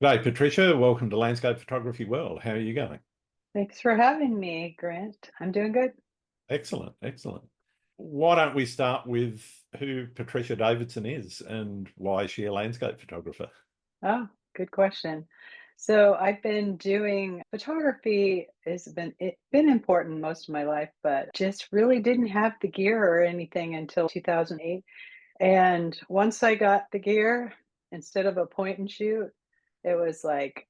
G'day, Patricia. Welcome to Landscape Photography World. How are you going? Thanks for having me, Grant. I'm doing good. Excellent, excellent. Why don't we start with who Patricia Davidson is and why is she a landscape photographer? Oh, good question. So I've been doing photography has been important most of my life, but just really didn't have the gear or anything until 2008. And once I got the gear, instead of a point and shoot, it was like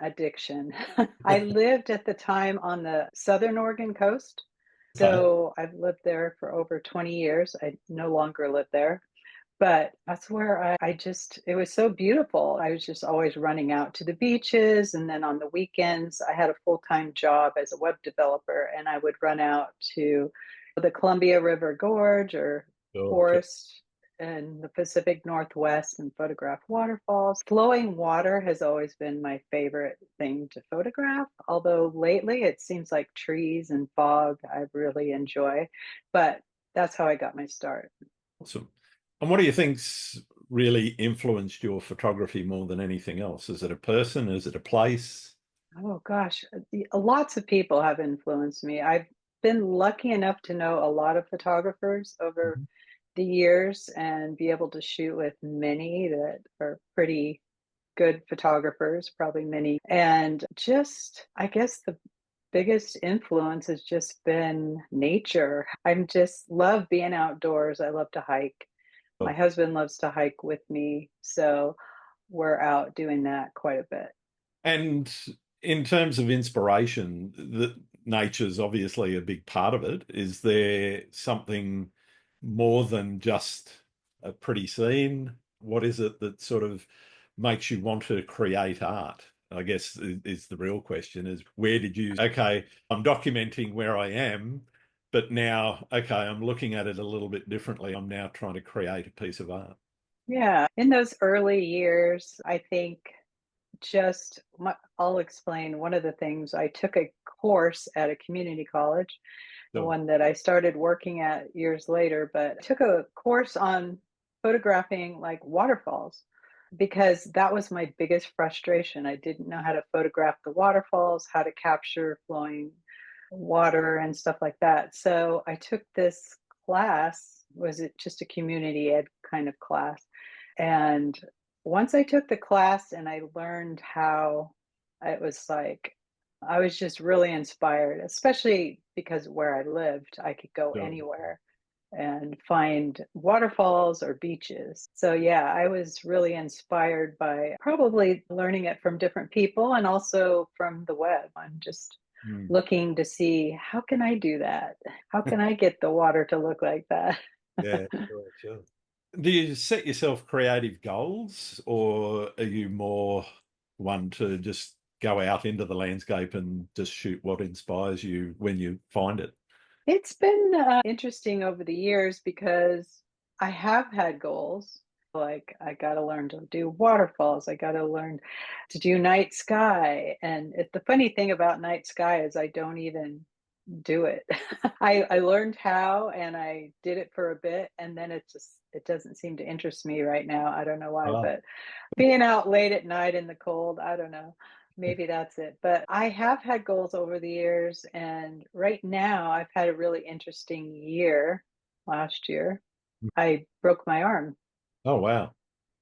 addiction. I lived at the time on the Southern Oregon coast. Okay. So I've lived there for over 20 years. I no longer live there. But that's where I just, it was so beautiful. I was just always running out to the beaches. And then on the weekends, I had a full time job as a web developer, and I would run out to the Columbia River Gorge or Sure, sure. forest in the Pacific Northwest and photograph waterfalls. Flowing water has always been my favorite thing to photograph, although lately it seems like trees and fog I really enjoy. But that's how I got my start. Awesome. And what do you think's really influenced your photography more than anything else? Is it a person? Is it a place? Oh gosh, lots of people have influenced me. I've been lucky enough to know a lot of photographers over Mhm. the years and be able to shoot with many that are pretty good photographers, probably many. And just, I guess the biggest influence has just been nature. I'm just love being outdoors. I love to hike. My Oh. husband loves to hike with me, so we're out doing that quite a bit. And in terms of inspiration, nature's obviously a big part of it. Is there something more than just a pretty scene? What is it that sort of makes you want to create art? I guess is the real question is where did you, okay, I'm documenting where I am, but now, okay, I'm looking at it a little bit differently. I'm now trying to create a piece of art. Yeah, in those early years, I think I'll explain one of the things. I took a course at a community college, the So, one that I started working at years later, but I took a course on photographing like waterfalls because that was my biggest frustration. I didn't know how to photograph the waterfalls, how to capture flowing water and stuff like that. So I took this class, was it just a community ed kind of class? And once I took the class and I learned how it was like, I was just really inspired, especially because where I lived, I could go so, anywhere and find waterfalls or beaches. So, yeah, I was really inspired by probably learning it from different people and also from the web. I'm just hmm. looking to see how can I do that? How can I get the water to look like that? Yeah, sure, sure. Do you set yourself creative goals, or are you more one to just go out into the landscape and just shoot what inspires you when you find it? It's been interesting over the years because I have had goals. Like, I got to learn to do waterfalls. I got to learn to do night sky. And the funny thing about night sky is I don't even do it. I learned how and I did it for a bit. And then it doesn't seem to interest me right now. I don't know why, Oh, but being out late at night in the cold, I don't know. Maybe that's it. But I have had goals over the years. And right now, I've had a really interesting year last year. I broke my arm. oh wow.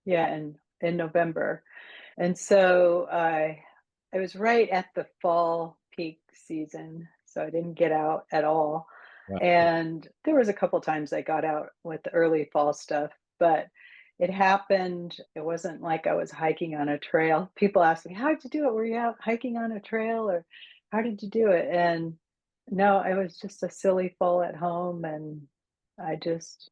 Yeah, in November. And so it was right at the fall peak season. So I didn't get out at all. Wow. And there was a couple times I got out with the early fall stuff, but it happened. It wasn't like I was hiking on a trail. People ask me, how'd you do it? Were you out hiking on a trail or how did you do it? And no, it was just a silly fall at home and I just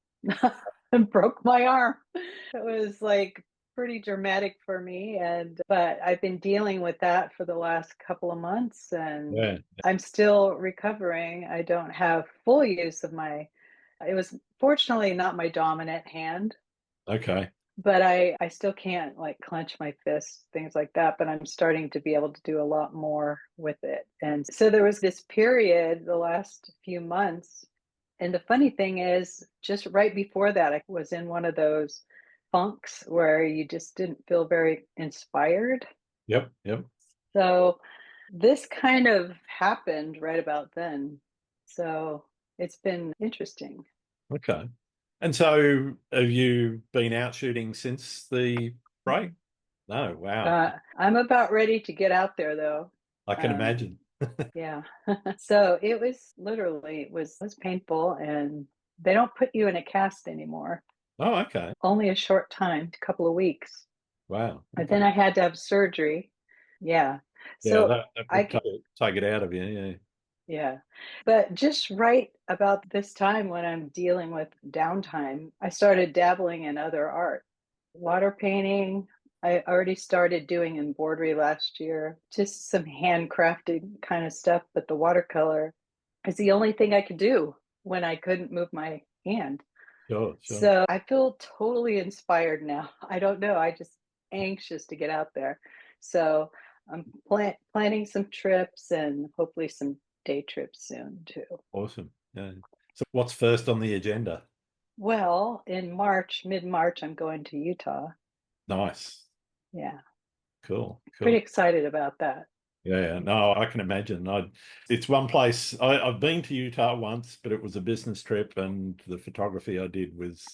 broke my arm. It was like pretty dramatic for me and but I've been dealing with that for the last couple of months and Yeah. I'm still recovering. I don't have full use of my it was fortunately not my dominant hand, Okay. but I still can't like clench my fists, things like that, but I'm starting to be able to do a lot more with it. And so there was this period the last few months. And the funny thing is, just right before that, I was in one of those funks where you just didn't feel very inspired. Yep. Yep. So this kind of happened right about then. So it's been interesting. Okay. And so have you been out shooting since the break? Mhm. No, wow. I'm about ready to get out there though. I can Um, imagine. yeah. So it was painful, and they don't put you in a cast anymore. Oh, okay. Only a short time, a couple of weeks. Wow. And Okay. then I had to have surgery. Yeah. Yeah, So that I would c- take it out of you. Yeah. yeah. But just right about this time when I'm dealing with downtime, I started dabbling in other art. Water painting, I already started doing embroidery last year, just some handcrafted kind of stuff, but the watercolor is the only thing I could do when I couldn't move my hand. Sure, sure. So I feel totally inspired now. I don't know. I just anxious to get out there. So I'm planning some trips and hopefully some day trips soon too. Awesome. Yeah. So what's first on the agenda? Well, in March, mid-March, I'm going to Utah. Nice. Yeah, Cool. pretty Cool. excited about that. Yeah, no, I can imagine. It's one place I've been to Utah once, but it was a business trip, and the photography I did was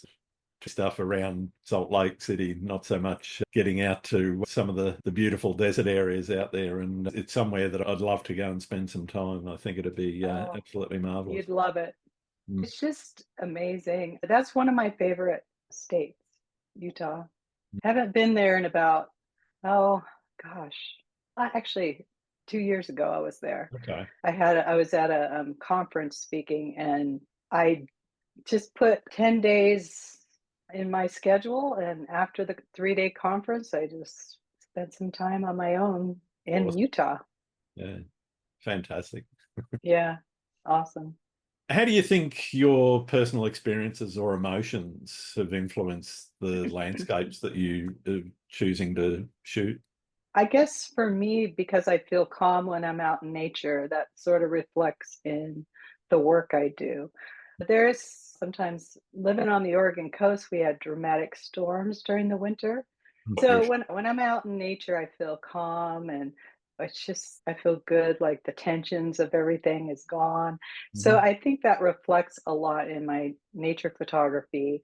stuff around Salt Lake City, not so much getting out to some of the beautiful desert areas out there. And it's somewhere that I'd love to go and spend some time. I think it'd be Oh, absolutely marvelous. you'd love it. Mm. It's just amazing. That's one of my favorite states, Utah. Haven't been there in about, oh gosh, actually 2 years ago I was there. Okay. I was at a conference speaking, and I just put 10 days in my schedule. And after the 3-day conference, I just spent some time on my own in Awesome. Utah. Yeah, fantastic. Yeah, awesome. How do you think your personal experiences or emotions have influenced the landscapes that you are choosing to shoot? I guess for me, because I feel calm when I'm out in nature, that sort of reflects in the work I do. There's sometimes living on the Oregon coast, we had dramatic storms during the winter. So when I'm out in nature, I feel calm, and it's just I feel good, like the tensions of everything is gone. So Mhm. I think that reflects a lot in my nature photography.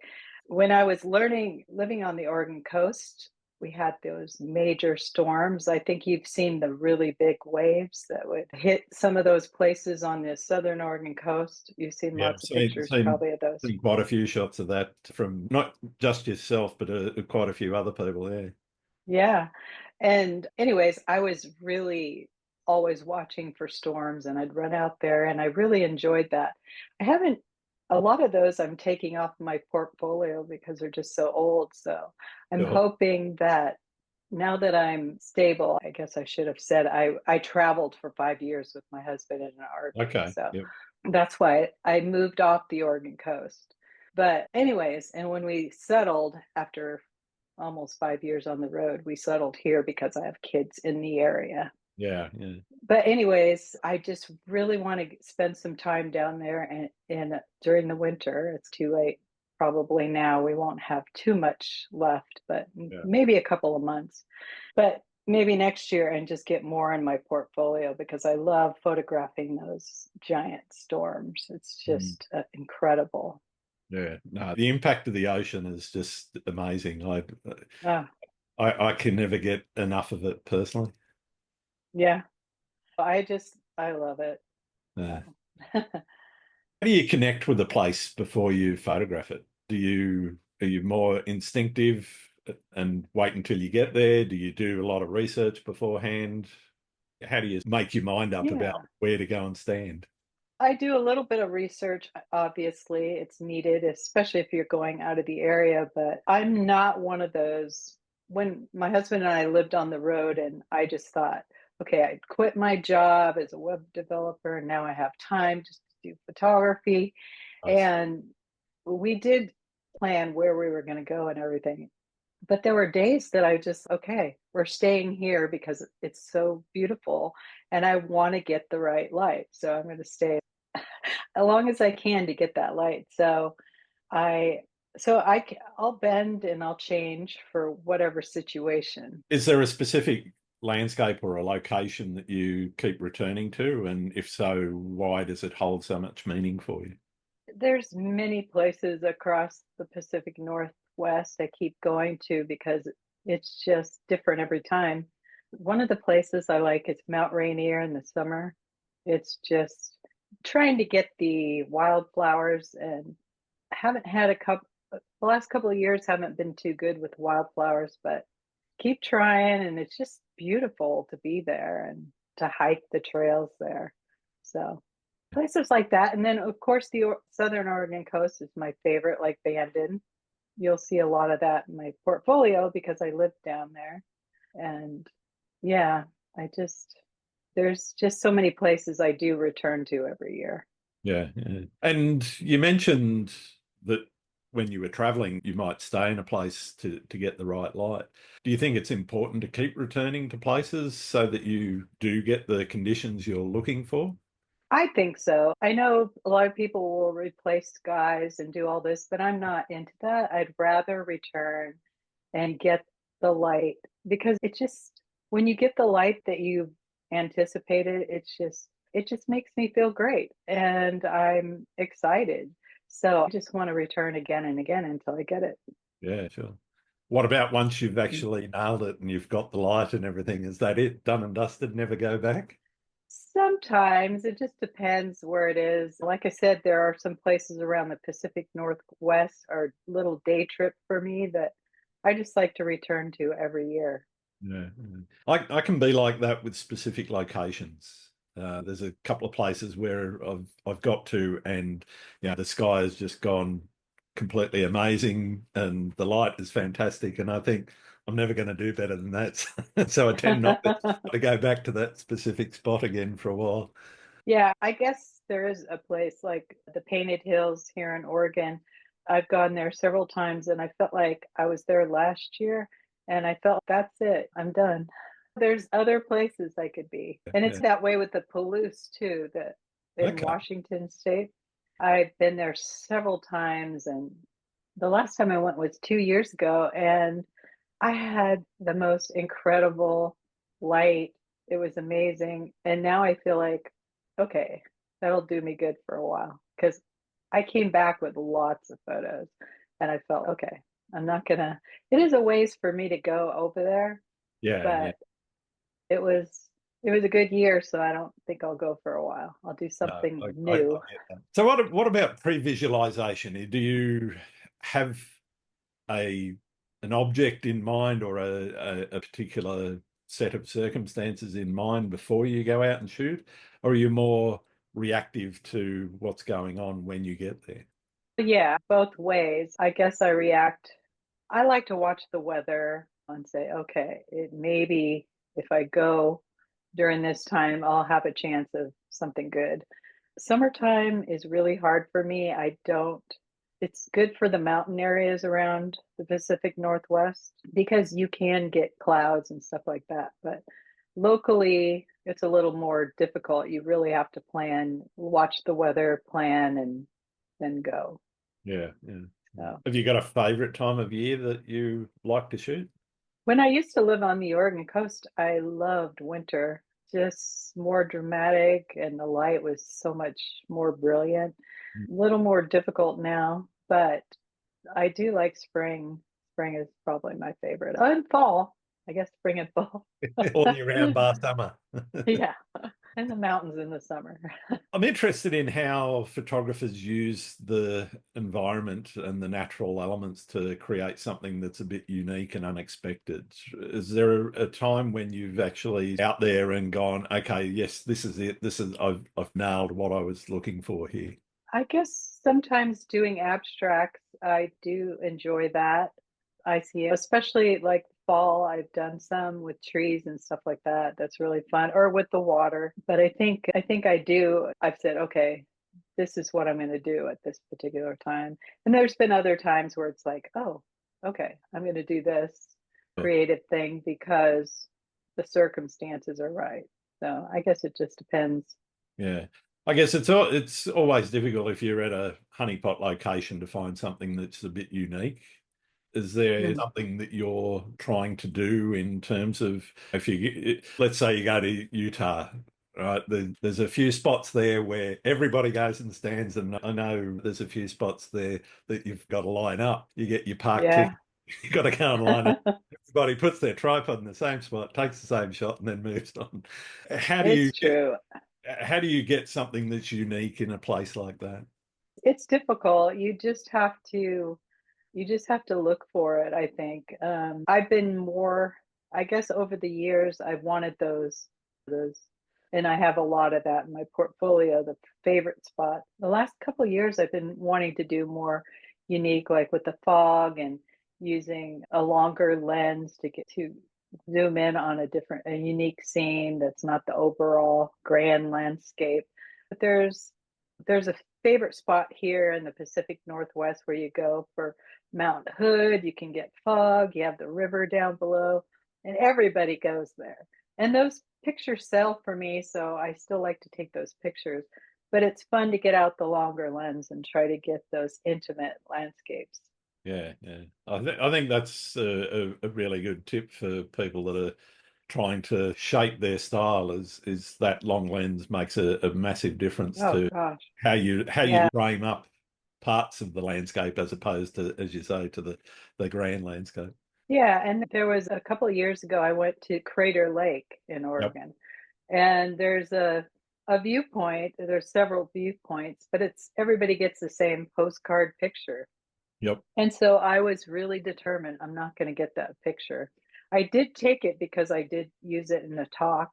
When I was learning living on the Oregon coast, we had those major storms. I think you've seen the really big waves that would hit some of those places on the southern Oregon coast. You've seen Yeah, I've lots of pictures probably of those. seen quite a few shots of that from not just yourself, but quite a few other people there. Yeah. And anyways, I was really always watching for storms, and I'd run out there, and I really enjoyed that. I haven't A lot of those I'm taking off my portfolio because they're just so old. So I'm Sure. hoping that now that I'm stable, I guess I should have said I traveled for 5 years with my husband in an RV. Okay. So Yep. that's why I moved off the Oregon coast. But anyways, and when we settled after almost 5 years on the road, we settled here because I have kids in the area. Yeah. Yeah. But anyways, I just really want to spend some time down there, and during the winter. It's too late. Probably now we won't have too much left, but Yeah. maybe a couple of months. But maybe next year, and just get more in my portfolio because I love photographing those giant storms. It's Mm. just incredible. Yeah. No, the impact of the ocean is just amazing. Ah, I can never get enough of it personally. yeah, I love it. Uh, So. how do you connect with a place before you photograph it? Are you more instinctive and wait until you get there? Do you do a lot of research beforehand? How do you make your mind up about Yeah. where to go and stand? I do a little bit of research. Obviously, it's needed, especially if you're going out of the area. But I'm not one of those. When my husband and I lived on the road, and I just thought, okay, I quit my job as a web developer, and now I have time just to do photography. Nice. And we did plan where we were going to go and everything. But there were days that I just, okay, we're staying here because it's so beautiful, and I want to get the right light. So I'm going to stay as long as I can to get that light. I I'll bend and I'll change for whatever situation. Is there a specific landscape or a location that you keep returning to? And if so, why does it hold so much meaning for you? There's many places across the Pacific Northwest I keep going to because it's just different every time. One of the places I like is Mount Rainier in the summer. It's just trying to get the wildflowers, and I haven't had the last couple of years haven't been too good with wildflowers, but keep trying, and it's just beautiful to be there and to hike the trails there. So places like that. And then, of course, the Southern Oregon coast is my favorite, like Bandon. You'll see a lot of that in my portfolio because I lived down there. And yeah, there's just so many places I do return to every year. Yeah, yeah. And you mentioned that when you were traveling, you might stay in a place to get the right light. Do you think it's important to keep returning to places so that you do get the conditions you're looking for? I think so. I know a lot of people will replace skies and do all this, but I'm not into that. I'd rather return and get the light because when you get the light that you've anticipated, it just makes me feel great and I'm excited. So I just want to return again and again until I get it. Yeah, sure. What about once you've actually nailed it and you've got the light and everything? Is that it? Done and dusted, never go back? Sometimes it just depends where it is. Like I said, there are some places around the Pacific Northwest are little day trip for me that I just like to return to every year. Yeah, yeah. I can be like that with specific locations. There's a couple of places where I've got to, and the sky has just gone completely amazing, and the light is fantastic, and I think I'm never going to do better than that. So I tend not to go back to that specific spot again for a while. Yeah, I guess there is a place like the Painted Hills here in Oregon. I've gone there several times and I felt like I was there last year and I felt that's it, I'm done. There's other places I could be. And it's Yeah. that way with the Palouse too, that in Okay. Washington State. I've been there several times and the last time I went was 2 years ago and I had the most incredible light. It was amazing. And now I feel like, okay, that'll do me good for a while because I came back with lots of photos and I felt, okay, I'm not gonna, it is a ways for me to go over there, Yeah, yeah. but it was, it was a good year. So I don't think I'll go for a while. I'll do No, something I new. get that. So what about pre-visualization? Do you have a an object in mind or a particular set of circumstances in mind before you go out and shoot? Or are you more reactive to what's going on when you get there? Yeah, both ways. I guess I react. I like to watch the weather and say, okay, it maybe if I go during this time, I'll have a chance of something good. Summertime is really hard for me. I don't, it's good for the mountain areas around the Pacific Northwest because you can get clouds and stuff like that. But locally, it's a little more difficult. You really have to plan, watch the weather, plan, and then go. Yeah, yeah. So Have you got a favorite time of year that you like to shoot? when I used to live on the Oregon coast, I loved winter. Just more dramatic, and the light was so much more brilliant. A little more difficult now, but I do like spring. Spring is probably my favorite. And fall, I guess spring and fall. All year round, bar summer. Yeah, and the mountains in the summer. I'm interested in how photographers use the environment and the natural elements to create something that's a bit unique and unexpected. Is there a time when you've actually out there and gone, okay, yes, this is it. I've nailed what I was looking for here. I guess sometimes doing abstracts, I do enjoy that. I see it, especially like fall. I've done some with trees and stuff like that. That's really fun, or with the water. But I think I do. I've said, okay, this is what I'm going to do at this particular time. And there's been other times where it's like, oh, okay, I'm going to do this creative thing because the circumstances are right. So I guess it just depends. Yeah. I guess it's always difficult if you're at a honeypot location to find something that's a bit unique. Is there Mm. something that you're trying to do in terms of if you, let's say you go to Utah, right? There's a few spots there where everybody goes and stands, and I know there's a few spots there that you've got to line up. You get your park ticket, Yeah. you've got to go and line up. Everybody puts their tripod in the same spot, takes the same shot, and then moves on. How do you It's true. how do you get something that's unique in a place like that? It's difficult. You just have to look for it, I think. I've been more, I guess over the years, I've wanted those, and I have a lot of that in my portfolio, the favorite spot. The last couple of years, I've been wanting to do more unique, like with the fog and using a longer lens to get to zoom in on a unique scene that's not the overall grand landscape. But there's a favorite spot here in the Pacific Northwest where you go for Mount Hood. You can get fog, you have the river down below, and everybody goes there. And those pictures sell for me, so I still like to take those pictures. But it's fun to get out the longer lens and try to get those intimate landscapes. Yeah, yeah. I think that's a really good tip for people that are trying to shape their style is that long lens makes a massive difference Oh to gosh. how you Yeah. frame up parts of the landscape as opposed to, as you say, to the grand landscape. Yeah, and there was a couple of years ago I went to Crater Lake in Yep, Oregon. And there's a viewpoint, there's several viewpoints, but it's everybody gets the same postcard picture. yep. And so I was really determined I'm not going to get that picture. I did take it because I did use it in a talk,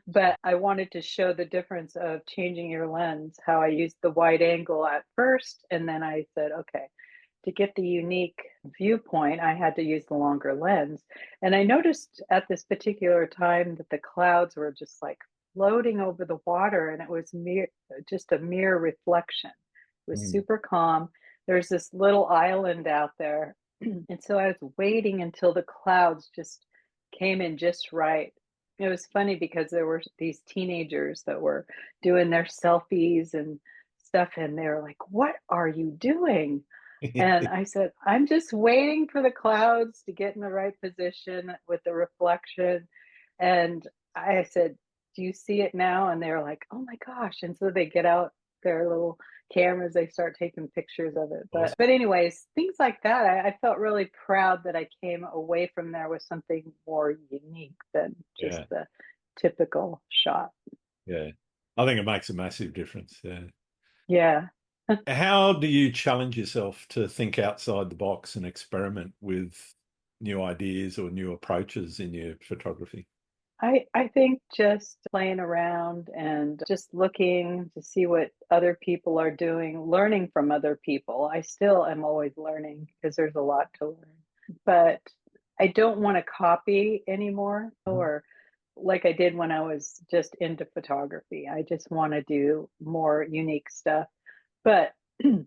but I wanted to show the difference of changing your lens, how I used the wide angle at first. And then I said, okay, to get the unique viewpoint, I had to use the longer lens. And I noticed at this particular time that the clouds were just like floating over the water and it was just a mere reflection. It was Mm. super calm. There's this little island out there. And so I was waiting until the clouds just came in just right. It was funny because there were these teenagers that were doing their selfies and stuff, and they were like, "What are you doing?" And I said, I'm just waiting for the clouds to get in the right position with the reflection. And I said, do you see it now? And they're like, oh my gosh. And so they get out their little cameras, they start taking pictures of it. But Awesome. but anyways, things like that. I felt really proud that I came away from there with something more unique than just Yeah, the typical shot. yeah. I think it makes a massive difference. Yeah. Yeah. How do you challenge yourself to think outside the box and experiment with new ideas or new approaches in your photography? I think just playing around and just looking to see what other people are doing, learning from other people. I still am always learning because there's a lot to learn. But I don't want to copy anymore Mhm. or like I did when I was just into photography. I just want to do more unique stuff. But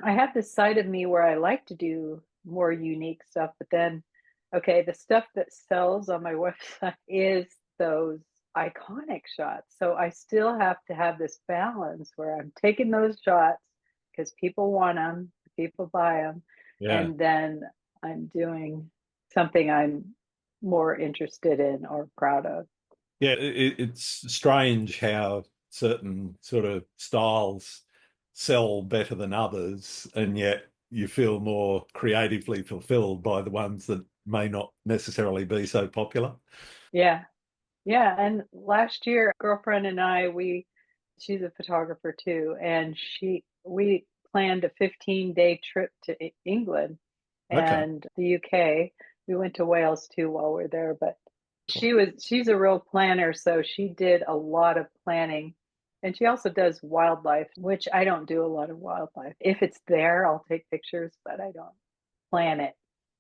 I have this side of me where I like to do more unique stuff, but then okay, the stuff that sells on my website is those iconic shots. So I still have to have this balance where I'm taking those shots because people want them, people buy them, Yeah. and then I'm doing something I'm more interested in or proud of. Yeah, it's strange how certain sort of styles sell better than others, and yet you feel more creatively fulfilled by the ones that may not necessarily be so popular. Yeah. Yeah, and last year, girlfriend and I, she's a photographer too, and we planned a 15-day trip to England Okay. and the UK. We went to Wales too while we are there, but Cool. she's a real planner, so she did a lot of planning. And she also does wildlife, which I don't do a lot of wildlife. If it's there, I'll take pictures, but I don't plan it.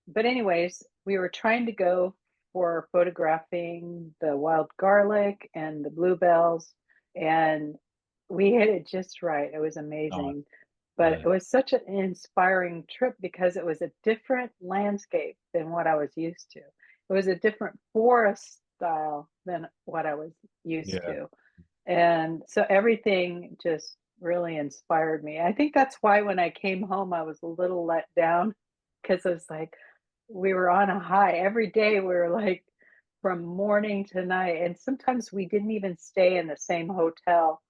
But anyways, we were trying to go for photographing the wild garlic and the bluebells, and we hit it just right. It was Oh, amazing. But yeah. it was such an inspiring trip because it was a different landscape than what I was used to. It was a different forest style than what I was used Yeah. to. And so everything just really inspired me. I think that's why when I came home, I was a little let down because I was like, we were on a high. Every day we were like from morning to night. And sometimes we didn't even stay in the same hotel.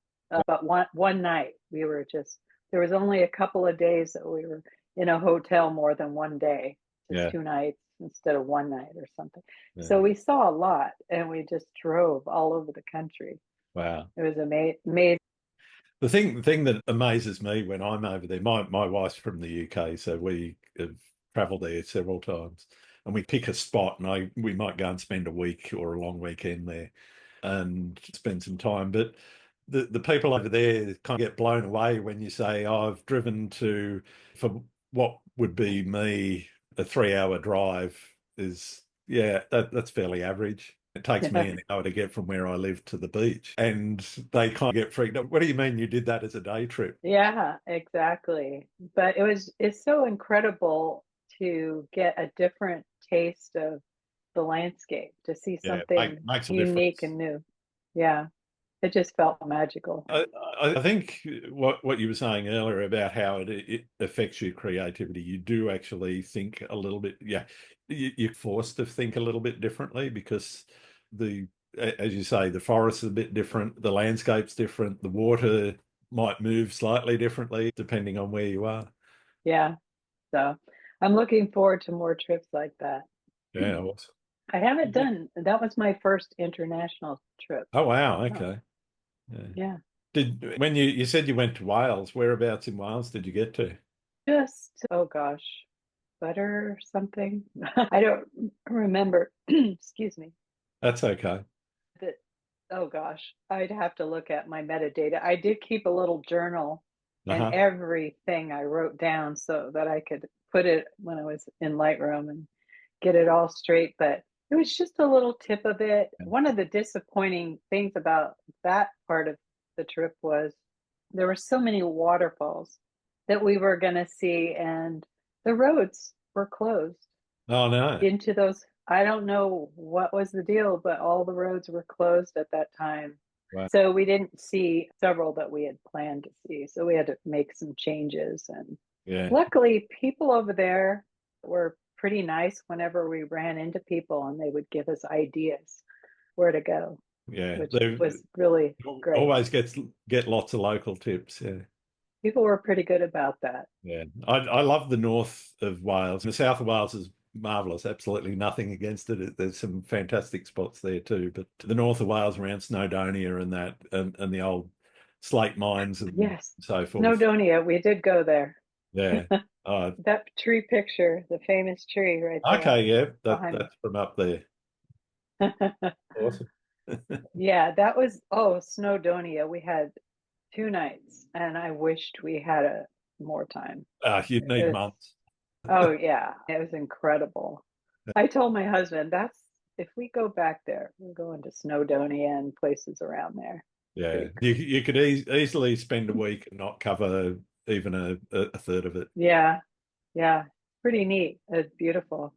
But one night we were just there was only a couple of days that we were in a hotel more than one day, just Yeah, 2 nights instead of one night or something. yeah. So we saw a lot and we just drove all over the country. Wow. It was amazing. The thing that amazes me when I'm over there, my wife's from the UK, so we have travelled there several times, and we pick a spot, and we might go and spend a week or a long weekend there, and spend some time. But the people over there kind of get blown away when you say, oh, I've driven to for what would be me a 3 hour drive is yeah that's fairly average. It takes me an hour to get from where I live to the beach. And they kind of get freaked out. What do you mean you did that as a day trip? Yeah, exactly. But it's so incredible to get a different taste of the landscape, to see Yeah, something makes a unique difference. and new. Yeah, it just felt magical. I, I think what you were saying earlier about how it affects your creativity, you do actually think a little bit, yeah, you're forced to think a little bit differently because the, as you say, the forest's a bit different, the landscape's different, the water might move slightly differently depending on where you are. Yeah, so I'm looking forward to more trips like that. Yeah, awesome. I haven't done, that was my first international trip. Oh wow, Oh, okay. Yeah. yeah. Did when you said you went to Wales, whereabouts in Wales did you get to? Just, oh gosh, butter or something. I don't remember. Excuse me. That's okay. That, oh gosh, I'd have to look at my metadata. I did keep a little journal and Uh-huh. everything I wrote down so that I could put it when I was in Lightroom and get it all straight. But it was just a little tip of it. One of the disappointing things about that part of the trip was there were so many waterfalls that we were going to see, and the roads were closed Oh no. into those. I don't know what was the deal, but all the roads were closed at that time. Wow. So we didn't see several that we had planned to see. So we had to make some changes. And Yeah. luckily, people over there were pretty nice whenever we ran into people and they would give us ideas where to go, Yeah. which They was really great. always get lots of local tips. Yeah. People were pretty good about that. Yeah. I love the north of Wales. The south of Wales is marvelous. Absolutely nothing against it. There's some fantastic spots there too. But the north of Wales around Snowdonia and that and the old slate mines and Yes, so forth. Snowdonia, we did go there. Yeah. That tree picture, the famous tree right there Okay, yeah, behind that's from up there. me. Awesome. Yeah, that was, oh, Snowdonia. We had 2 nights and I wished we had more time. You'd It need was, months. oh yeah, it was incredible. I told my husband, that's if we go back there, we're going to Snowdonia and places around there. Yeah, Pretty you could easily spend a week and not cover even a third of it. Yeah, yeah, pretty neat. It's beautiful.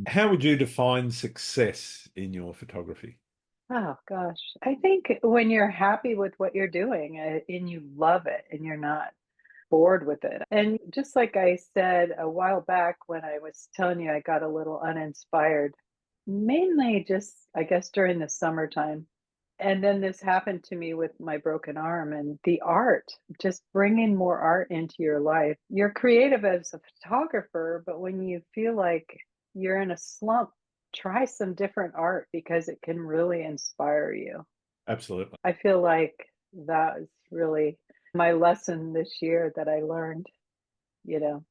How would you define success in your photography? Oh gosh. I think when you're happy with what you're doing and you love it and you're not bored with it. And just like I said a while back when I was telling you I got a little uninspired, mainly just, I guess, during the summertime. And then this happened to me with my broken arm and the art, just bringing more art into your life. You're creative as a photographer, but when you feel like you're in a slump, try some different art because it can really inspire you. Absolutely. I feel like that is really my lesson this year that I learned, you know.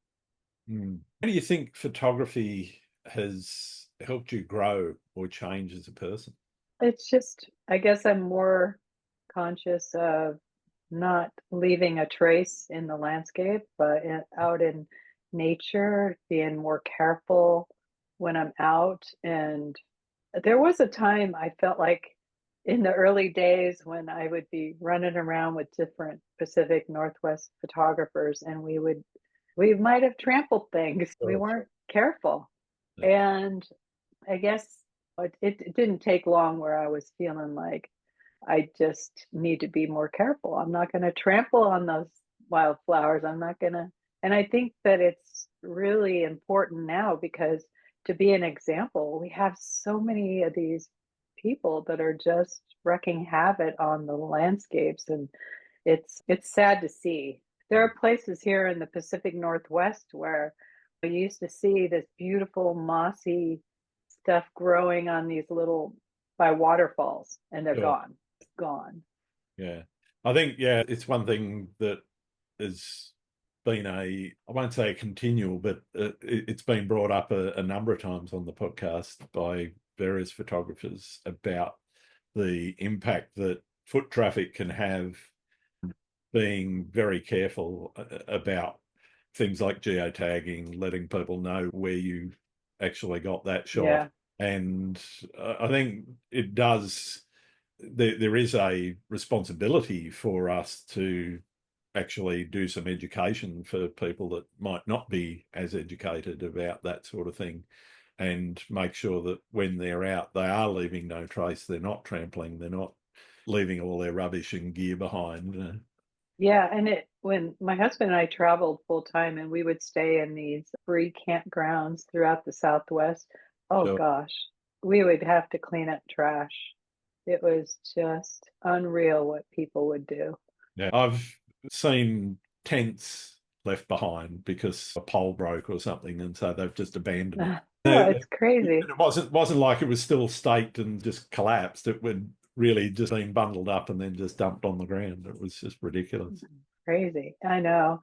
How do you think photography has helped you grow or change as a person? It's just, I guess I'm more conscious of not leaving a trace in the landscape, but out in nature, being more careful when I'm out. And there was a time I felt like in the early days when I would be running around with different Pacific Northwest photographers and we might have trampled things. We Oh, weren't careful. yeah. And I guess it didn't take long where I was feeling like I just need to be more careful. I'm not going to trample on those wildflowers. I'm not going to. And I think that it's really important now because to be an example. We have so many of these people that are just wreaking havoc on the landscapes, and it's sad to see. There are places here in the Pacific Northwest where you used to see this beautiful mossy stuff growing on these little by waterfalls, and they're Sure. gone. Gone. Yeah. I think, yeah, it's one thing that has been I won't say a continual, but it's been brought up a number of times on the podcast by various photographers about the impact that foot traffic can have, being very careful about things like geotagging, letting people know where you actually got that shot. Yeah. And I think it does, there is a responsibility for us to actually do some education for people that might not be as educated about that sort of thing, and make sure that when they're out, they are leaving no trace. They're not trampling. They're not leaving all their rubbish and gear behind. Yeah, and it when my husband and I traveled full time and we would stay in these free campgrounds throughout the Southwest. Oh Sure. gosh, we would have to clean up trash. It was just unreal what people would do. Yeah. I've seen tents left behind because a pole broke or something, and so they've just abandoned it. Oh, Uh, it's crazy. It wasn't like it was still staked and just collapsed. It would really just been bundled up and then just dumped on the ground. It was just ridiculous. Crazy. I know.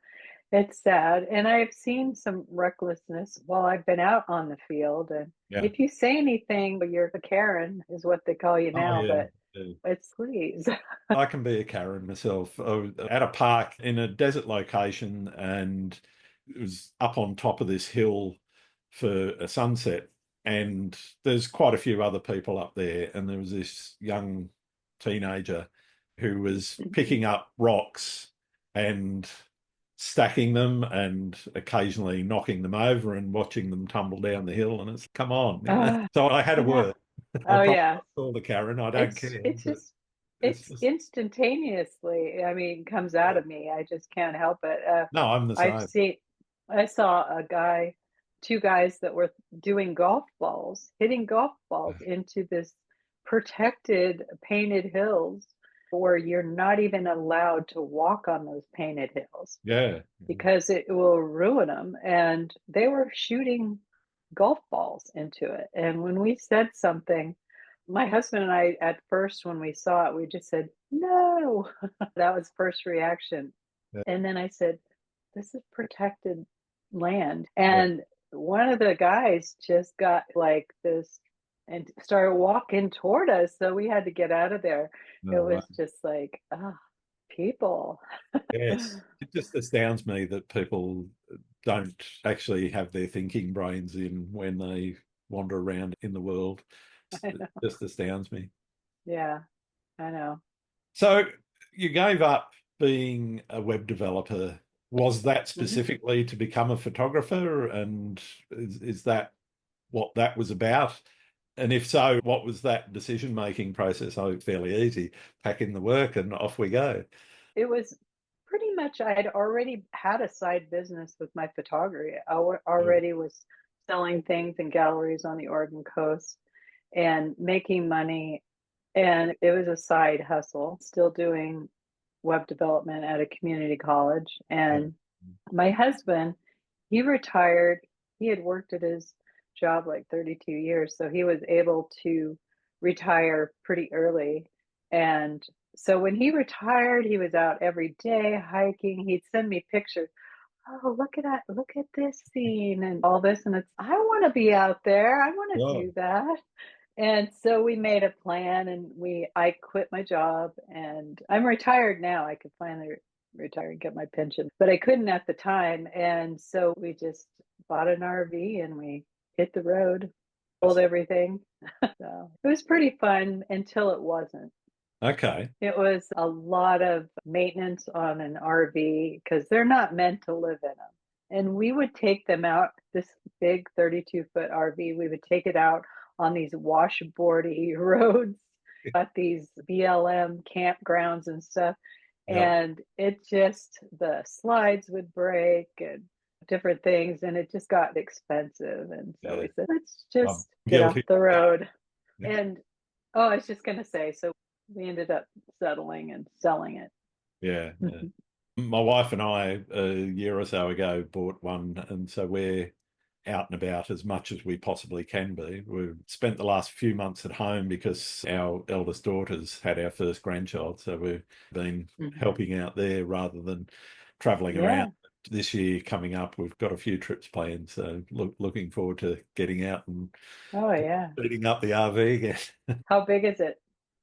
It's sad. And I've seen some recklessness while I've been out on the field. And Yeah. if you say anything, but you're a Karen is what they call you Oh now, yeah. but Yeah. it's please. I can be a Karen myself. I was at a park in a desert location, and it was up on top of this hill for a sunset. And there's quite a few other people up there. And there was this young teenager who was picking up rocks and stacking them and occasionally knocking them over and watching them tumble down the hill. And it's, come on. Uh, So I had a yeah. word. I Oh, probably yeah. called the Karen. I don't It's care, it's but just it's it's just, instantaneously, I mean, comes out yeah. of me. I just can't help it. No, I'm the I've same. seen I saw a guy, two guys that were doing golf balls, hitting golf balls into this protected painted hills where you're not even allowed to walk on those painted hills Yeah. because it will ruin them. And they were shooting golf balls into it. And when we said something, my husband and I, at first, when we saw it, we just said, no. That was first reaction. Yeah. And then I said, this is protected land. Yeah. And one of the guys just got like this and started walking toward us. So we had to get out of there. It No way. was just like, ah, people. Yes. It just astounds me that people don't actually have their thinking brains in when they wander around in the world. It just astounds me. Yeah, I know. So you gave up being a web developer. Was that Mhm. specifically to become a photographer? And is that what that was about? And if so, what was that decision-making process? Oh, fairly easy. Pack in the work and off we go. It was pretty much I had already had a side business with my photography. Sure. Already was selling things in galleries on the Oregon coast and making money. And it was a side hustle, still doing web development at a community college. Yeah. And my husband, he retired. He had worked at his job like 32 years, so he was able to retire pretty early. And so when he retired, he was out every day hiking. He'd send me pictures. Oh, look at that. Look at this scene and all this. And it's, I want to be out there. I want to Sure. do that. And so we made a plan and I quit my job and I'm retired now. I could finally retire and get my pension, but I couldn't at the time. And so we just bought an RV and we hit the road, sold everything. So it was pretty fun until it wasn't. Okay. It was a lot of maintenance on an RV because they're not meant to live in them. And we would take them out, this big 32-foot RV, we would take it out on these washboardy roads at these BLM campgrounds and stuff. Yep. And it just, the slides would break and different things, and it just got expensive. And so Yeah. we said, let's I'm just get off guilty the of that. road. Yeah. And oh, I was just going to say, so we ended up settling and selling it. Yeah. Yeah. Mhm. My wife and I, a year or so ago, bought one, and so we're out and about as much as we possibly can be. We've spent the last few months at home because our eldest daughter's had our first grandchild, so we've been Mhm. helping out there rather than traveling around. Yeah. This year coming up, we've got a few trips planned, so looking forward to getting out and Oh, yeah. beating up the RV again. How big is it?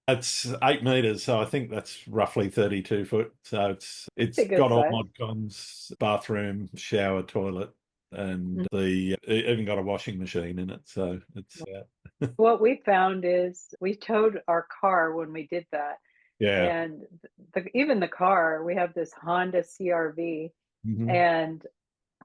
It's 8 meters, so I think that's roughly 32 foot. So it's Pretty good got all size. mod cons, bathroom, shower, toilet, and Mhm. the even got a washing machine in it. So it's What we found is we towed our car when we did that. yeah. And even the car, we have this Honda CRV, Hmm. and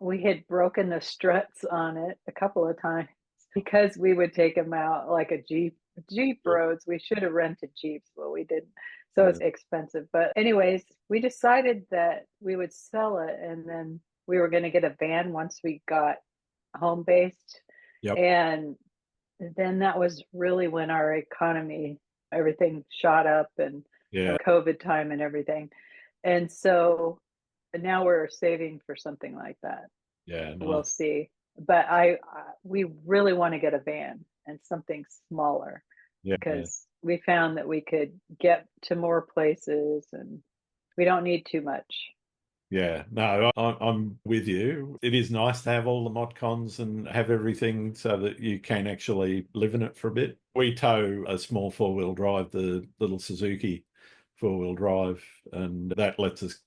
we had broken the struts on it a couple of times because we would take them out like a Jeep roads. We should have rented Jeeps, but we didn't. So Yeah. it's expensive. But anyways, we decided that we would sell it, and then we were going to get a van once we got home based. Yep. And then that was really when our economy, everything shot up, and Yeah. COVID time and everything. And so now we're saving for something like that. Yeah. We'll Nice. see. But we really want to get a van and something smaller Yeah. Yeah. because we found that we could get to more places and we don't need too much. Yeah, no, I'm with you. It is nice to have all the mod cons and have everything so that you can actually live in it for a bit. We tow a small four-wheel drive, the little Suzuki four-wheel drive, and that lets us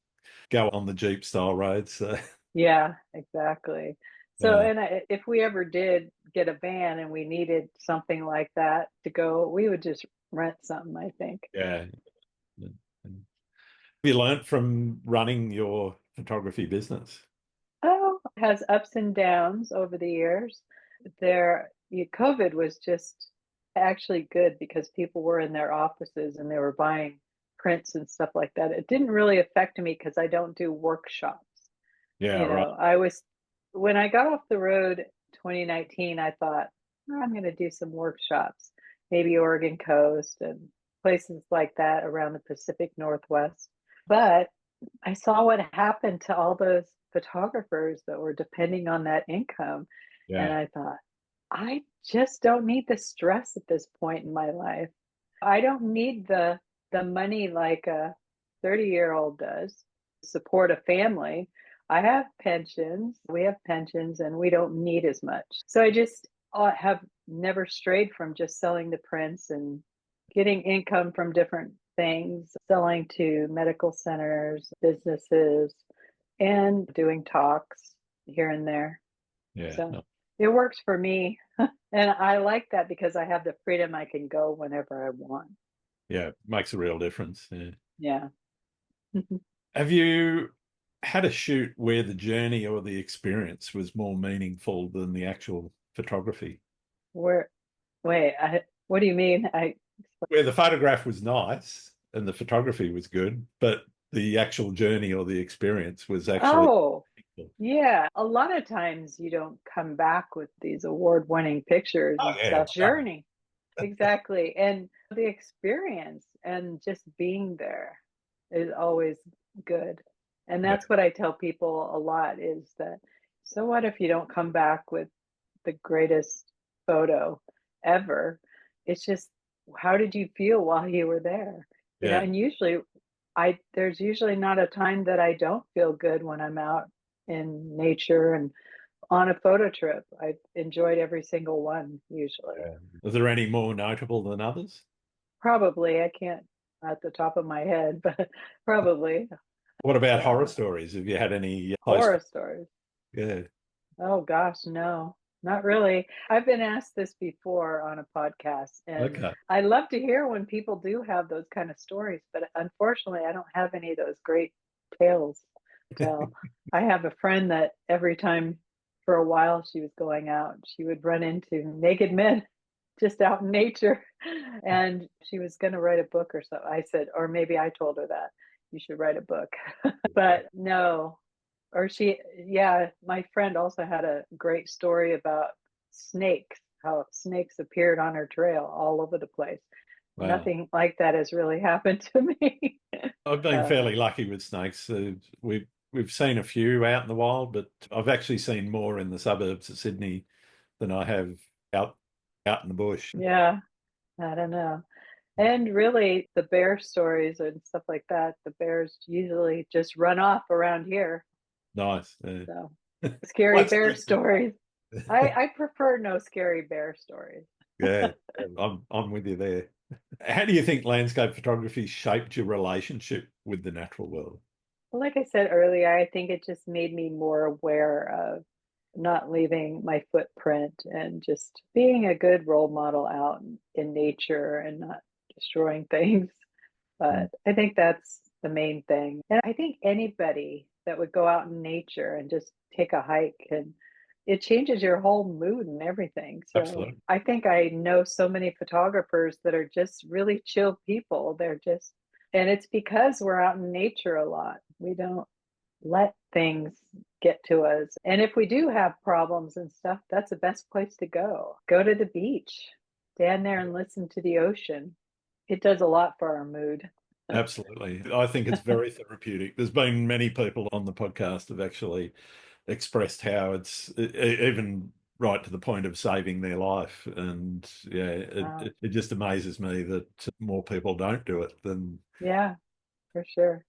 go on the Jeep style roads. So, Yeah, exactly. So, yeah, and if we ever did get a van and we needed something like that to go, we would just rent something, I think. yeah. Have you learnt from running your photography business? Oh, it has ups and downs over the years. COVID was just actually good because people were in their offices and they were buying prints and stuff like that. It didn't really affect me because I don't do workshops. Yeah, You right. know, when I got off the road 2019, I thought, "Oh, I'm going to do some workshops, maybe Oregon coast and places like that around the Pacific Northwest." But I saw what happened to all those photographers that were depending on that income. And Yeah, I thought, I just don't need the stress at this point in my life. I don't need the money like a 30-year-old does to support a family. I have pensions. We have pensions and we don't need as much. So I just have never strayed from just selling the prints and getting income from different things, selling to medical centers, businesses, and doing talks here and there. yeah, So no, it works for me. And I like that because I have the freedom. I can go whenever I want. yeah, makes a real difference. Yeah. Yeah. Have you had a shoot where the journey or the experience was more meaningful than the actual photography? Where, wait, what do you mean? Where the photograph was nice and the photography was good, but the actual journey or the experience was actually Oh, meaningful? yeah. A lot of times you don't come back with these award-winning pictures Oh and yeah, stuff. Journey. Exactly. And the experience and just being there is always good. And yeah, that's what I tell people a lot is that, so what if you don't come back with the greatest photo ever? It's just, how did you feel while you were there? You know, yeah, and usually there's usually not a time that I don't feel good when I'm out in nature and on a photo trip. I've enjoyed every single one usually. yeah. Are there any more notable than others? Probably, I can't at the top of my head, but probably. What about horror So, stories? Have you had any close? horror stories. Yeah. Oh gosh, no, not really. I've been asked this before on a podcast, and Okay. I love to hear when people do have those kind of stories, but unfortunately, I don't have any of those great tales to tell. I have a friend that every time for a while she was going out, she would run into naked men just out in nature, and she was going to write a book or so. I said, or maybe I told her that you should write a book, but no. Or yeah, my friend also had a great story about snakes, how snakes appeared on her trail all over the place. Wow. Nothing like that has really happened to me. I've been uh, fairly lucky with snakes. We've seen a few out in the wild, but I've actually seen more in the suburbs of Sydney than I have out out in the bush. yeah, I don't know. And really, the bear stories and stuff like that, the bears usually just run off around here. Nice. Yeah. So, Well, scary that's a bear good thing. stories. I prefer no scary bear stories. Yeah, I'm with you there. How do you think landscape photography shaped your relationship with the natural world? Well, like I said earlier, I think it just made me more aware of not leaving my footprint and just being a good role model out in nature and not destroying things. Mm. But I think that's the main thing. And I think anybody that would go out in nature and just take a hike, and it changes your whole mood and everything. So Absolutely. I think I know so many photographers that are just really chill people. And it's because we're out in nature a lot. We don't let things get to us. And if we do have problems and stuff, that's the best place to go. Go to the beach, stand there and listen to the ocean. It does a lot for our mood. Absolutely. I think it's very therapeutic. There's been many people on the podcast have actually expressed how even right to the point of saving their life. And yeah, Wow. it just amazes me that more people don't do it than. Yeah, for sure.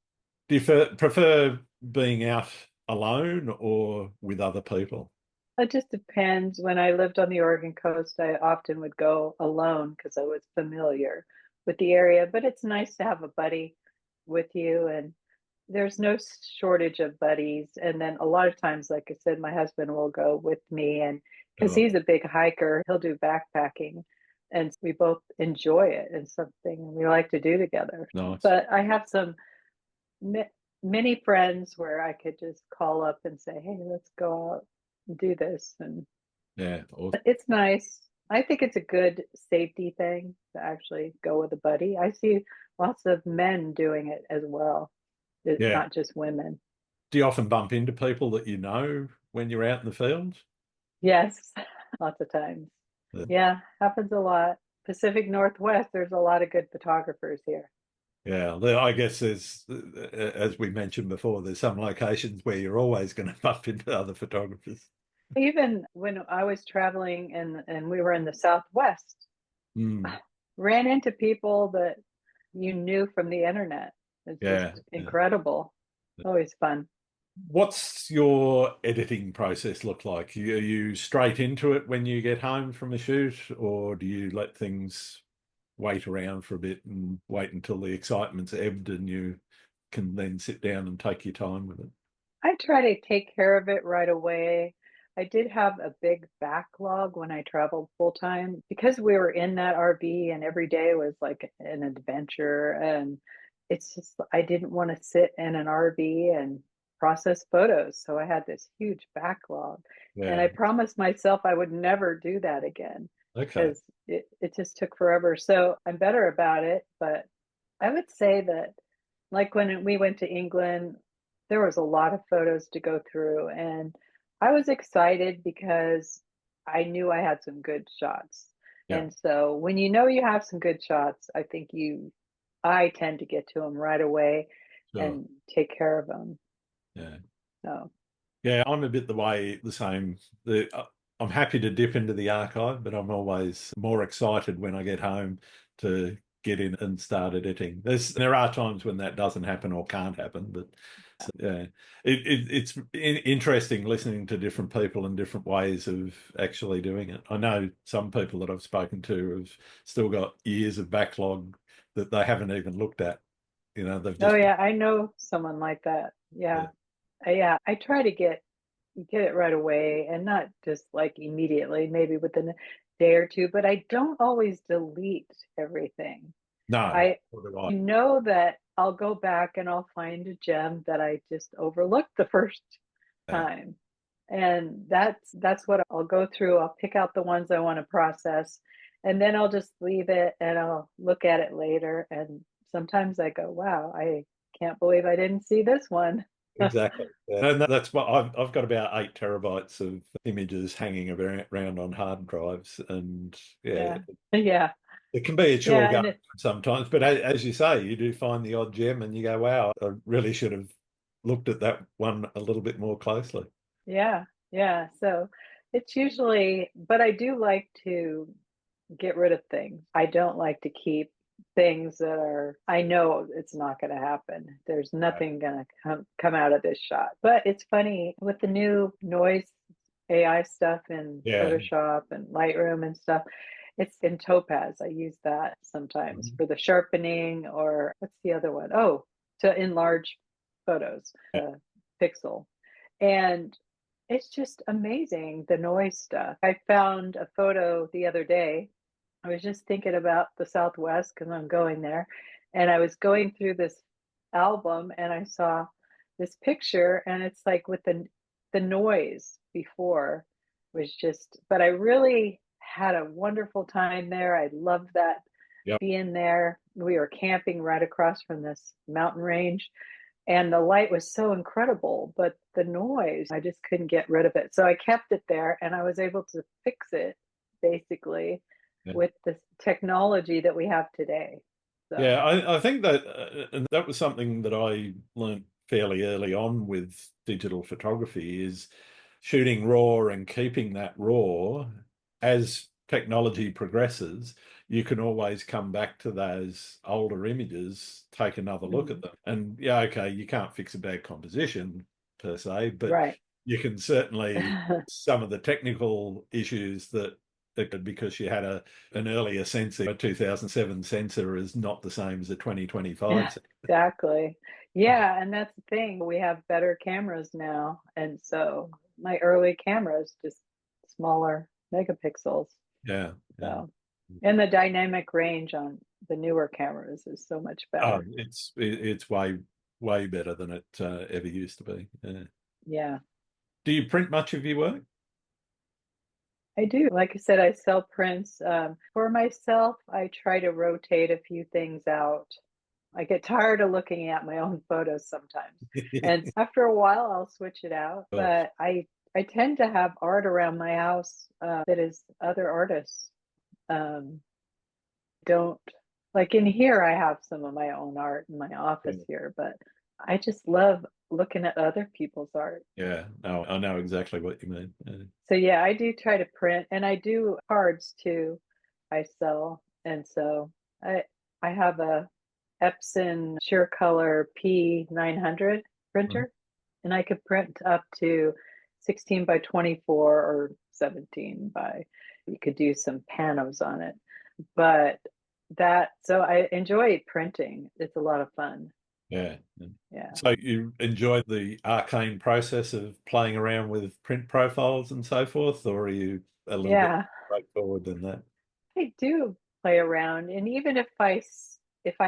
Do you prefer being out alone or with other people? It just depends. When I lived on the Oregon coast, I often would go alone because I was familiar with the area. But it's nice to have a buddy with you, and there's no shortage of buddies. And then a lot of times, like I said, my husband will go with me, and because Oh, he's a big hiker, he'll do backpacking, and we both enjoy it and something we like to do together. nice. But I have some ma- many friends where I could just call up and say, "Hey, let's go out and do this," and Yeah, awesome. it's nice. I think it's a good safety thing to actually go with a buddy. I see lots of men doing it as well. It's Yeah. not just women. Do you often bump into people that you know when you're out in the field? Yes, lots of times. Yeah, happens a lot. Pacific Northwest, there's a lot of good photographers here. Yeah, I guess there's, as we mentioned before, there's some locations where you're always going to bump into other photographers. Even when I was traveling and we were in the Southwest, Mm, ran into people that you knew from the internet. It's yeah, just yeah. incredible. Always fun. What's your editing process look like? Are you straight into it when you get home from a shoot, or do you let things wait around for a bit and wait until the excitement's ebbed and you can then sit down and take your time with it? I try to take care of it right away. I did have a big backlog when I traveled full time because we were in that RV and every day was like an adventure. And it's just, I didn't want to sit in an RV and process photos. So I had this huge backlog. And Yeah. I promised myself I would never do that again Okay. because it just took forever. So I'm better about it. But I would say that, like when we went to England, there was a lot of photos to go through, and I was excited because I knew I had some good shots. Yeah. And so when you know you have some good shots, I tend to get to them right away Sure. and take care of them. Yeah. So, Yeah, I'm a bit the same. I'm happy to dip into the archive, but I'm always more excited when I get home to get in and start editing. There are times when that doesn't happen or can't happen, but yeah, it's interesting listening to different people and different ways of actually doing it. I know some people that I've spoken to have still got years of backlog that they haven't even looked at. They've oh just yeah, I know someone like that. yeah, Yeah. Yeah, I try to get it right away and not just like immediately, maybe within a day or two, but I don't always delete everything. no, I what do I? know that I'll go back and I'll find a gem that I just overlooked the first Yeah, time. And that's what I'll go through. I'll pick out the ones I want to process and then I'll just leave it and I'll look at it later. And sometimes I go, wow, I can't believe I didn't see this one. exactly. Yeah. And that's what I've got about 8 terabytes of images hanging around on hard drives, and yeah, Yeah. Yeah. it can be a chore Yeah. going And it, sometimes. But as you say, you do find the odd gem, and you go, "Wow, I really should have looked at that one a little bit more closely." yeah. Yeah. So it's usually, but I do like to get rid of things. I don't like to keep things that are, I know it's not going to happen. There's nothing going to come out of this shot. But it's funny with the new noise AI stuff in Yeah. Photoshop and Lightroom and stuff. It's in Topaz. I use that sometimes Mhm. for the sharpening, or what's the other one? Oh, to enlarge photos, pixel. And it's just amazing, the noise stuff. I found a photo the other day. I was just thinking about the Southwest because I'm going there. And I was going through this album and I saw this picture, and it's like with the noise before was just, but I really had a wonderful time there. I loved that Yep. being there. We were camping right across from this mountain range, and the light was so incredible, but the noise, I just couldn't get rid of it. So I kept it there and I was able to fix it basically Yeah. with the technology that we have today. Yeah, So, I think that and that was something that I learned fairly early on with digital photography is shooting raw and keeping that raw. As technology progresses, you can always come back to those older images, take another look at mhm, them. And yeah, okay, you can't fix a bad composition per se, but right. you can certainly some of the technical issues because you had an earlier sensor, a 2007 sensor is not the same as a 2025 sensor. Exactly. Yeah, and that's the thing. We have better cameras now. And so my early cameras just smaller megapixels. Yeah, yeah. So, and the dynamic range on the newer cameras is so much Oh, better. it's way better than it ever used to be. Yeah. Yeah. Do you print much of your work? I do. Like I said, I sell prints. For myself, I try to rotate a few things out. I get tired of looking at my own photos sometimes. And after a while, I'll switch it out. Oh, But I tend to have art around my house that is other artists. Um, don't like in here, I have some of my own art in my office here, but I just love looking at other people's art. yeah. No, I know exactly what you mean. Yeah. So yeah, I do try to print, and I do cards too. I sell, and so I have a Epson SureColor P900 Mhm. printer, and I could print up to 16 by 24 or 17 by. You could do some panos on it, but that so I enjoy printing. It's a lot of fun. Yeah. Yeah. Yeah. So you enjoy the arcane process of playing around with print profiles and so forth, or are you a little bit Yeah. straightforward than that? I do play around, and even if I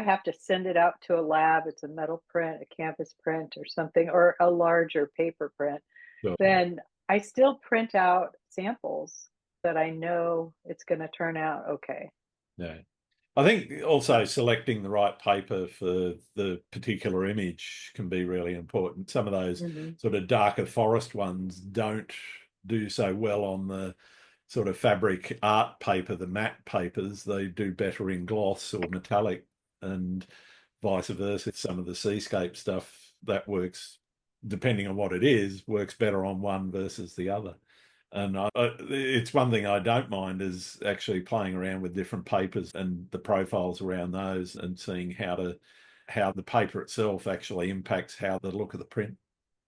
have to send it out to a lab, it's a metal print, a campus print, or something, or a larger paper print, Sure. then I still print out samples that I know it's going to turn out okay. Yeah. I think also So, selecting the right paper for the particular image can be really important. Some of those mhm. sort of darker forest ones don't do so well on the sort of fabric art paper, the matte papers. They do better in gloss or metallic, and vice versa. Some of the seascape stuff that works, depending on what it is, works better on one versus the other. And it's one thing I don't mind is actually playing around with different papers and the profiles around those and seeing how the paper itself actually impacts how the look of the print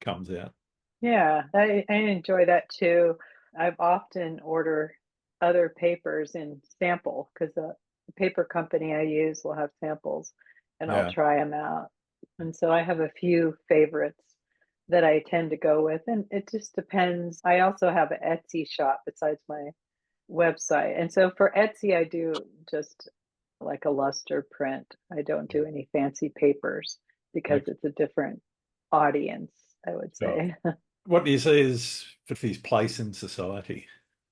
comes out. Yeah, I enjoy that too. I've often order other papers in sample because the paper company I use will have samples, and I'll Yeah. try them out. And so I have a few favorites that I tend to go with, and it just depends. I also have an Etsy shop besides my website. And so for Etsy, I do just like a luster print. I don't do any fancy papers because Okay. it's a different audience, I would Sure. say. What do you see as his place in society?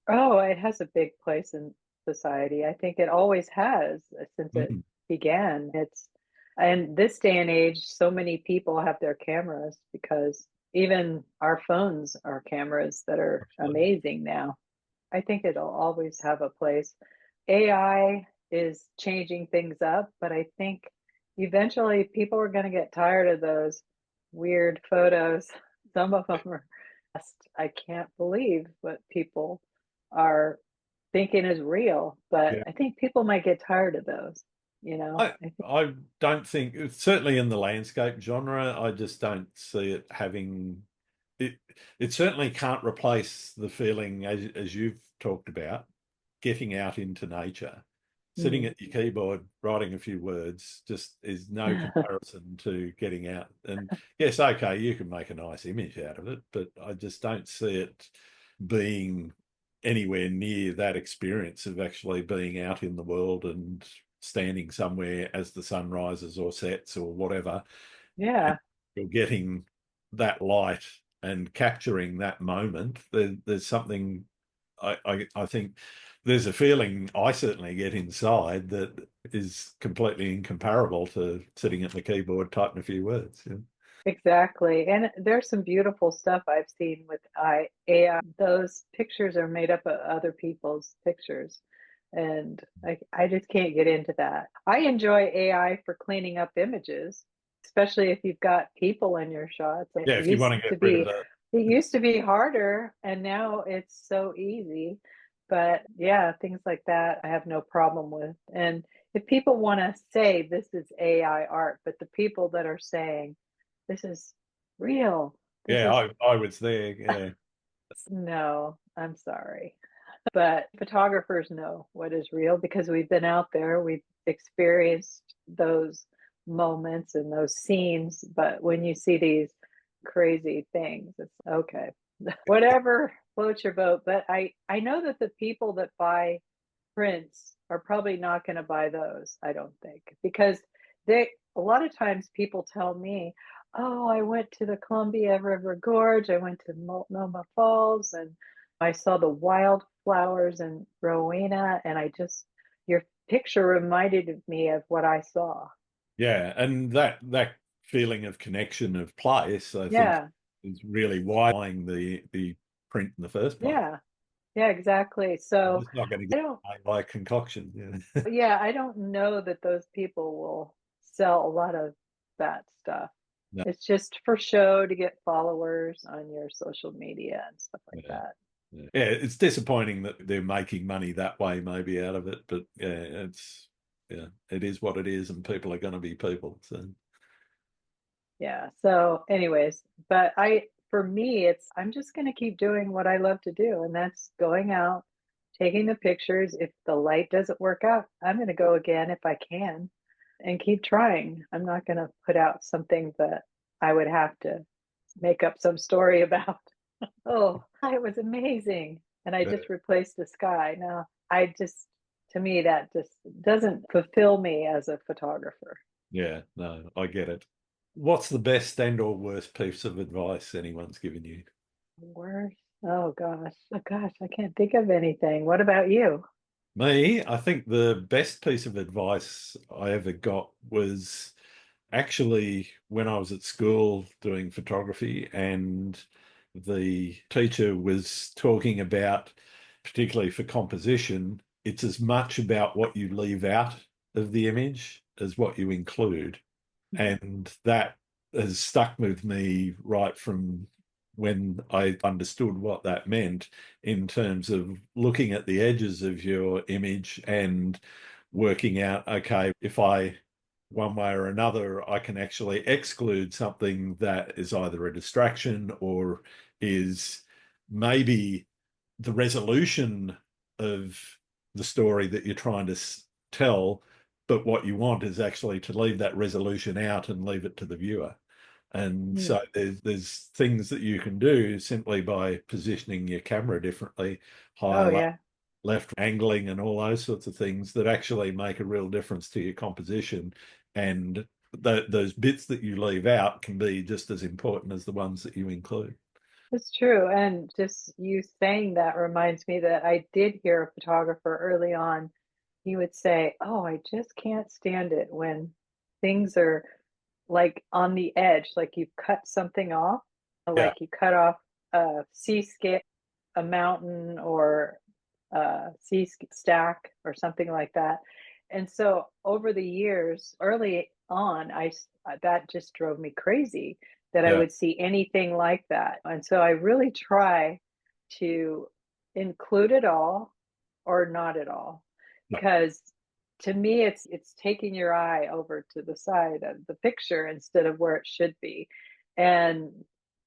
Oh, it has a big place in society. I think it always has since it Mm. began. It's And this day and age, so many people have their cameras because even our phones are cameras that are Absolutely. amazing now. I think it'll always have a place. AI is changing things up, but I think eventually people are going to get tired of those weird photos. Some of them are just, I can't believe what people are thinking is real, but Yeah. I think people might get tired of those, you know. I I don't think certainly in the landscape genre, I just don't see it having it. It certainly can't replace the feeling as you've talked about, getting out into nature, sitting Mm. at your keyboard, writing a few words, just is no comparison to getting out. And yes, okay, you can make a nice image out of it, but I just don't see it being anywhere near that experience of actually being out in the world and standing somewhere as the sun rises or sets or whatever, and Yeah, you're getting that light and capturing that moment. There's something I think there's a feeling I certainly get inside that is completely incomparable to sitting at the keyboard typing a few words. Yeah. exactly. And there's some beautiful stuff I've seen with AI. Those pictures are made up of other people's pictures. And I just can't get into that. I enjoy AI for cleaning up images, especially if you've got people in your shots. Yeah, if you want to get rid of the It used to be harder and now it's so easy. But yeah, things like that I have no problem with. And if people want to say this is AI art, but the people that are saying this is real, this yeah, is I was there. Yeah, no, I'm sorry. But photographers know what is real because we've been out there, we've experienced those moments and those scenes. But when you see these crazy things, it's okay. Whatever floats your boat. But I know that the people that buy prints are probably not going to buy those, I don't think, because they a lot of times people tell me, "Oh, I went to the Columbia River Gorge, I went to Multnomah Falls, and I saw the wildflowers in Rowena, and I just your picture reminded me of what I saw." yeah, and that feeling of connection of place, I think, Yeah, is really why buying the print in the first place. yeah, yeah, exactly. You're So just not going to I get don't, by concoction. Yeah. yeah, I don't know that those people will sell a lot of that stuff. No, It's just for show to get followers on your social media and stuff like yeah. that. Yeah, it's disappointing that they're making money that way, maybe out of it, but yeah, it is what it is, and people are going to be people. So Yeah. So, anyways, but for me, I'm just going to keep doing what I love to do, and that's going out, taking the pictures. If the light doesn't work out, I'm going to go again if I can and keep trying. I'm not going to put out something that I would have to make up some story about. Oh, it was amazing. And I yeah, just replaced the sky. Now, to me, that just doesn't fulfill me as a photographer. yeah, no, I get it. What's the best and or worst piece of advice anyone's given you? Worse. Oh gosh. Oh gosh, I can't think of anything. What about you? Me, I think the best piece of advice I ever got was actually when I was at school doing photography, and the teacher was talking about, particularly for composition, it's as much about what you leave out of the image as what you include. And that has stuck with me right from when I understood what that meant in terms of looking at the edges of your image and working out, okay, if I, one way or another, I can actually exclude something that is either a distraction or is maybe the resolution of the story that you're trying to tell, but what you want is actually to leave that resolution out and leave it to the viewer. And Hmm. so there's things that you can do simply by positioning your camera differently, Oh higher, low, yeah. left, angling, and all those sorts of things that actually make a real difference to your composition. And those bits that you leave out can be just as important as the ones that you include. It's true. And just you saying that reminds me that I did hear a photographer early on. He would say, "Oh, I just can't stand it when things are like on the edge, like you cut something off, Yeah. like you cut off a seascape, a mountain, or a sea stack, or something like that. And so over the years, early on, that just drove me crazy that I Yeah. would see anything like that. And so I really try to include it all or not at all, No. because to me it's taking your eye over to the side of the picture instead of where it should be. and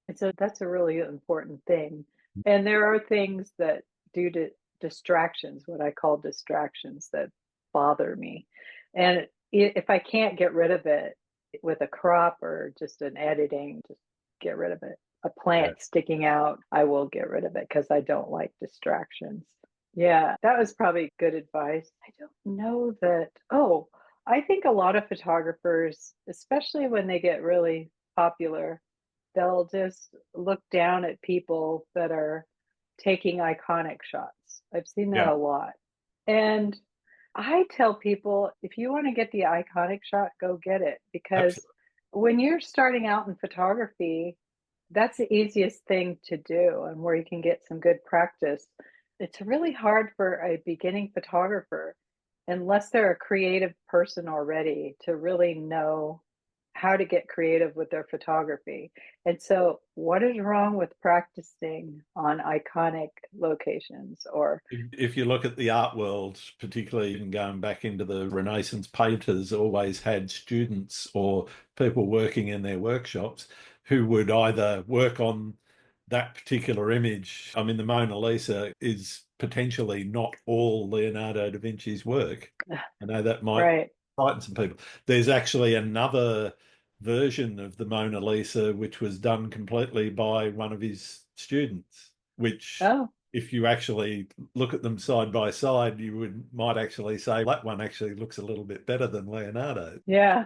and so that's a really important thing. And there are things that, due to distractions, what I call distractions, that bother me. And if I can't get rid of it with a crop or just an editing, just get rid of it. A Yeah. plant sticking out, I will get rid of it because I don't like distractions. Yeah, that was probably good advice. I don't know that. Oh, I think a lot of photographers, especially when they get really popular, they'll just look down at people that are taking iconic shots. I've seen that Yeah. a lot. And I tell people, if you want to get the iconic shot, go get it. Because Absolutely. when you're starting out in photography, that's the easiest thing to do and where you can get some good practice. It's really hard for a beginning photographer, unless they're a creative person already, to really know how to get creative with their photography. And so, what is wrong with practicing on iconic locations or If you look at the art world, particularly even going back into the Renaissance, painters always had students or people working in their workshops who would either work on that particular image. I mean, the Mona Lisa is potentially not all Leonardo da Vinci's work. I know that might right? frighten some people. There's actually another version of the Mona Lisa which was done completely by one of his students, which, Oh, if you actually look at them side by side, you might actually say that one actually looks a little bit better than Leonardo. yeah,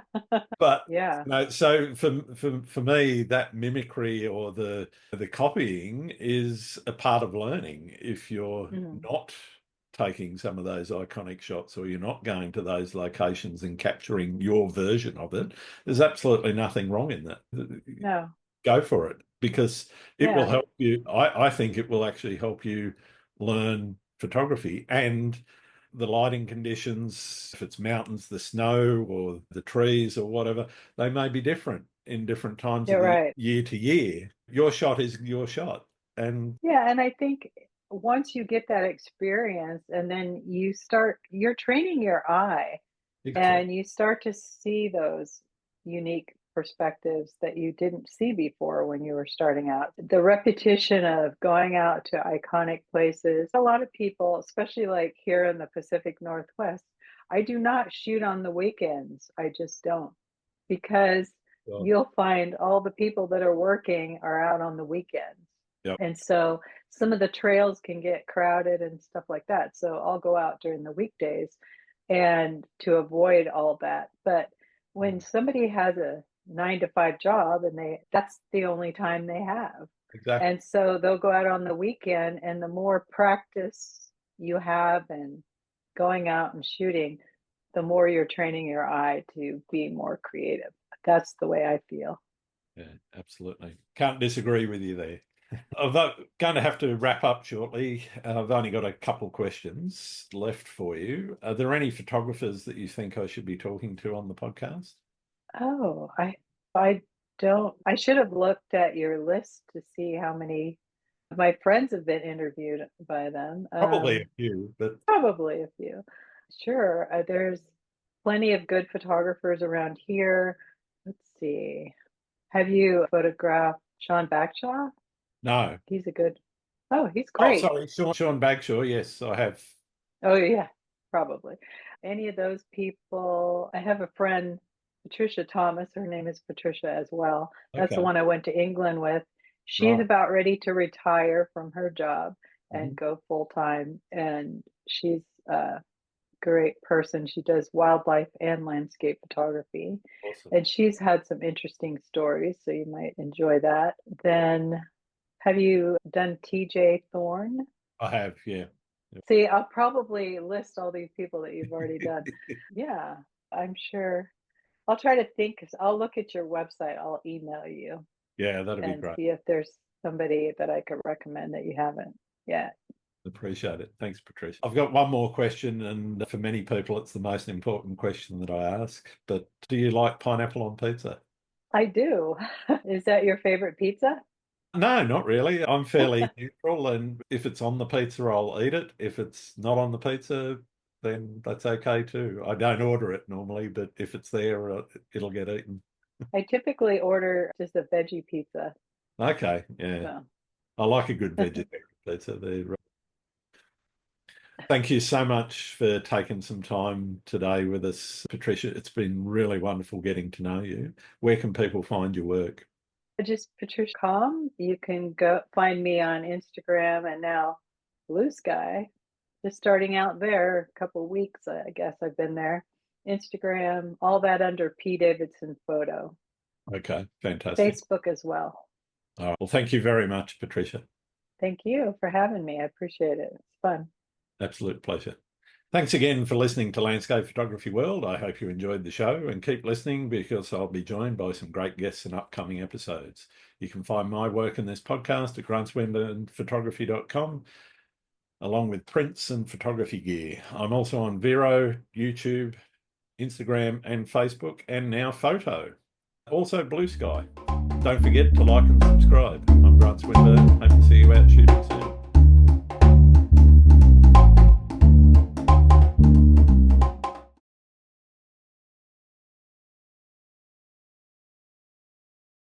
But yeah. so for me, that mimicry or the copying is a part of learning. If you're Mhm. not taking some of those iconic shots, or you're not going to those locations and capturing your version of it, there's absolutely nothing wrong in that. No, Go for it, because it will yeah, help you. I think it will actually help you learn photography, and the lighting conditions, if it's mountains, the snow or the trees or whatever, they may be different in different times of you're the right. year to year. Your shot is your shot. And Yeah, and I think once you get that experience and then you're training your eye exactly. and you start to see those unique perspectives that you didn't see before when you were starting out. The repetition of going out to iconic places. A lot of people, especially like here in the Pacific Northwest, I do not shoot on the weekends. I just don't, because Well, you'll find all the people that are working are out on the weekends. yeah. And so some of the trails can get crowded and stuff like that. So I'll go out during the weekdays and to avoid all that. But when somebody has a 9 to 5 job and that's the only time they have. Exactly. And so they'll go out on the weekend, and the more practice you have and going out and shooting, the more you're training your eye to be more creative. That's the way I feel. Yeah, absolutely. Can't disagree with you there. I'm going to have to wrap up shortly. I've only got a couple questions left for you. Are there any photographers that you think I should be talking to on the podcast? Oh, I don't. I should have looked at your list to see how many of my friends have been interviewed by them. Probably a few, but Probably a few. Sure. There's plenty of good photographers around here. Let's see. Have you photographed Sean Bagshaw? no. He's a good. Oh, he's Oh, great. sorry, Sean Bagshaw. Yes, I have. Oh, yeah, probably. Any of those people. I have a friend, Patricia Thomas. Her name is Patricia as well. That's the Okay, one I went to England with. She's right. about ready to retire from her job and Mhm. go full time. And she's a great person. She does wildlife and landscape photography. Awesome. And she's had some interesting stories, so you might enjoy that. Then, have you done TJ Thorne? I have, yeah. See, I'll probably list all these people that you've already done. Yeah, I'm sure. I'll try to think. I'll look at your website. I'll email you Yeah, that'd be and great. see if there's somebody that I could recommend that you haven't yet. Appreciate it. Thanks, Patricia. I've got one more question, and for many people, it's the most important question that I ask. But do you like pineapple on pizza? I do. Is that your favorite pizza? No, not really. I'm fairly neutral, and if it's on the pizza, I'll eat it. If it's not on the pizza, then that's okay too. I don't order it normally, but if it's there, it'll get eaten. I typically order just a veggie pizza. Okay, yeah. So I like a good vegetarian pizza. Thank you so much for taking some time today with us, Patricia. It's been really wonderful getting to know you. Where can people find your work? just Patricia.com. You can go find me on Instagram and now Blue Sky. Just starting out there, a couple of weeks, I guess I've been there. Instagram, all that under P. Davidson Photo. Okay, fantastic. Facebook as well. All right. Well, thank you very much, Patricia. Thank you for having me. I appreciate it. It's fun. Absolute pleasure. Thanks again for listening to Landscape Photography World. I hope you enjoyed the show and keep listening because I'll be joined by some great guests in upcoming episodes. You can find my work in this podcast at gruntswinburnphotography.com along with prints and photography gear. I'm also on Vero, YouTube, Instagram and Facebook, and now Photo. Also Blue Sky. Don't forget to like and subscribe. I'm Grant Swinburne.